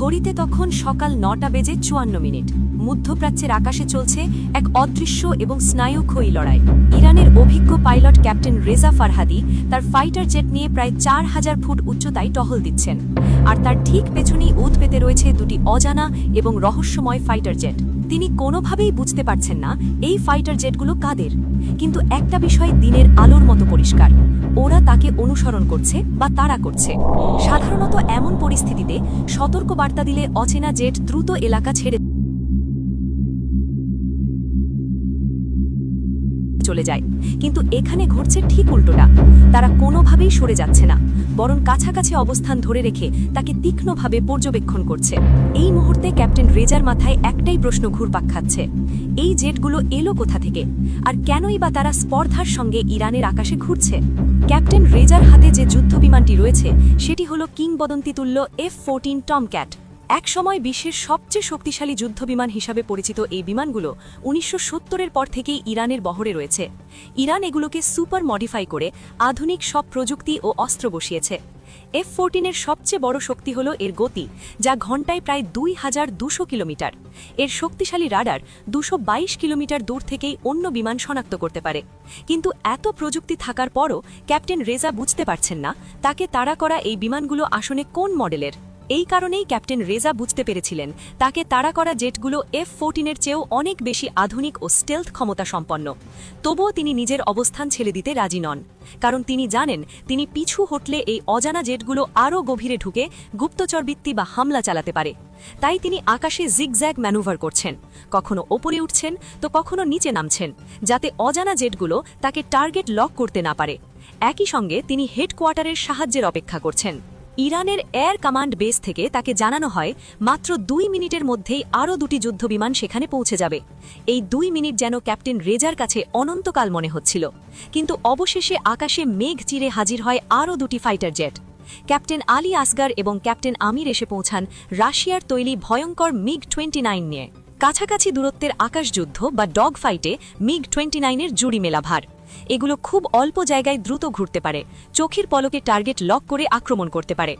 ঘড়িতে তখন সকাল ৯টা বেজে ৫৪ মিনিট। মধ্যপ্রাচ্যের আকাশে চলছে এক অদৃশ্য এবং স্নায়ুক্ষয়ী লড়াই। ইরানের অভিজ্ঞ পাইলট ক্যাপ্টেন রেজা ফারহাদি তার ফাইটার জেট নিয়ে প্রায় ৪,০০০ ফুট উচ্চতায় টহল দিচ্ছেন, আর তার ঠিক পেছনেই উত পেতে রয়েছে দুটি অজানা এবং রহস্যময় ফাইটার জেট। তিনি কোনোভাবেই বুঝতে পারছেন না এই ফাইটার জেটগুলো কাদের, কিন্তু একটা বিষয় দিনের আলোর মতো পরিষ্কার: ওরা তাকে অনুসরণ করছে বা তাড়া করছে। সাধারণত এমন পরিস্থিতিতে সতর্ক বার্তা দিলে অচেনা জেট দ্রুত এলাকা ছেড়ে চলে যায়, কিন্তু এখানে ঘটছে ঠিক উল্টোটা। তারা কোনোভাবেই সরে যাচ্ছে না, বরং কাছাকাছি অবস্থান ধরে রেখে তাকে তীক্ষ্ণভাবে পর্যবেক্ষণ করছে। এই মুহূর্তে ক্যাপ্টেন রেজার মাথায় একটাই প্রশ্ন ঘুরপাক খাচ্ছে: এই জেটগুলো এলো কোথা থেকে, আর কেনই বা তারা স্পর্ধার সঙ্গে ইরানের আকাশে ঘুরছে? ক্যাপ্টেন রেজার হাতে যে যুদ্ধবিমানটি রয়েছে সেটি হলো কিংবদন্তিতুল্য F-14 টমক্যাট। একসময় বিশ্বের সবচেয়ে শক্তিশালী যুদ্ধবিমান হিসাবে পরিচিত এই বিমানগুলো ১৯৭০-এর পর থেকেই ইরানের বহরে রয়েছে। ইরান এগুলোকে সুপার মডিফাই করে আধুনিক সব প্রযুক্তি ও অস্ত্র বসিয়েছে। F-14-এর সবচেয়ে বড় শক্তি হল এর গতি, যা ঘণ্টায় প্রায় ২,২০০ কিলোমিটার। এর শক্তিশালী রাডার ২২২ কিলোমিটার দূর থেকেই অন্য বিমান শনাক্ত করতে পারে। কিন্তু এত প্রযুক্তি থাকার পরও ক্যাপ্টেন রেজা বুঝতে পারছেন না তাকে তাড়া করা এই বিমানগুলো আসলে কোন মডেলের। এই কারণেই ক্যাপ্টেন রেজা বুঝতে পেরেছিলেন তাকে তাড়া করা জেটগুলো F-14-এর চেয়েও অনেক বেশি আধুনিক ও স্টেলথ ক্ষমতা সম্পন্ন। তবুও তিনি নিজের অবস্থান ছেড়ে দিতে রাজি নন, কারণ তিনি জানেন তিনি পিছু হটলে এই অজানা জেটগুলো আরও গভীরে ঢুকে গুপ্তচরবৃত্তি বা হামলা চালাতে পারে। তাই তিনি আকাশে জিগজ্যাগ ম্যানুভার করছেন, কখনো ওপরে উঠছেন তো কখনো নিচে নামছেন, যাতে অজানা জেটগুলো তাকে টার্গেট লক করতে না পারে। একই সঙ্গে তিনি হেডকোয়ার্টারের সাহায্যের অপেক্ষা করছেন। ইরানের এয়ার কমান্ড বেস থেকে তাকে জানানো হয় মাত্র ২ মিনিটের মধ্যেই আরও দুটি যুদ্ধবিমান সেখানে পৌঁছে যাবে। এই ২ মিনিট যেন ক্যাপ্টেন রেজার কাছে অনন্তকাল মনে হচ্ছিল, কিন্তু অবশেষে আকাশে মেঘ চিরে হাজির হয় আরও দুটি ফাইটার জেট। ক্যাপ্টেন আলী আসগার এবং ক্যাপ্টেন আমির এসে পৌঁছান রাশিয়ার তৈরি ভয়ঙ্কর MiG-29 নিয়ে। কাছাকাছি দূরত্বের আকাশযুদ্ধ বা ডগ ফাইটে MiG-29-এর জুড়ি মেলা ভার। এগুলো খুব অল্প জায়গায় দ্রুত ঘুরতে পারে, চোখের পলকে টার্গেট লক করে আক্রমণ করতে পারে।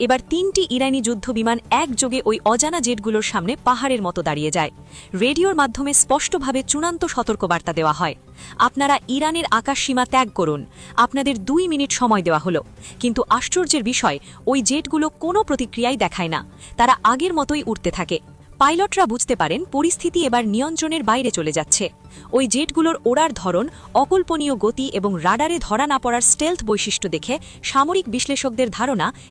এবার ৩টি ইরানি যুদ্ধবিমান একযোগে ওই অজানা জেটগুলোর সামনে পাহাড়ের মতো দাঁড়িয়ে যায়। রেডিওর মাধ্যমে স্পষ্টভাবে চূড়ান্ত সতর্কবার্তা দেওয়া হয়: আপনারা ইরানের আকাশসীমা ত্যাগ করুন, আপনাদের ২ মিনিট সময় দেওয়া হলো। কিন্তু আশ্চর্যের বিষয়, ওই জেটগুলো কোনো প্রতিক্রিয়াই দেখায় না, তারা আগের মতোই উড়তে থাকে। পাইলটরা বুঝতে পারেন পরিস্থিতি এবার নিয়ন্ত্রণের বাইরে চলে যাচ্ছে। ওই জেটগুলোর ওড়ার ধরন, অকল্পনীয় গতি এবং রাডারে ধরা না পড়ার স্টেলথ বৈশিষ্ট্য দেখে সামরিক বিশ্লেষকদের ধারণা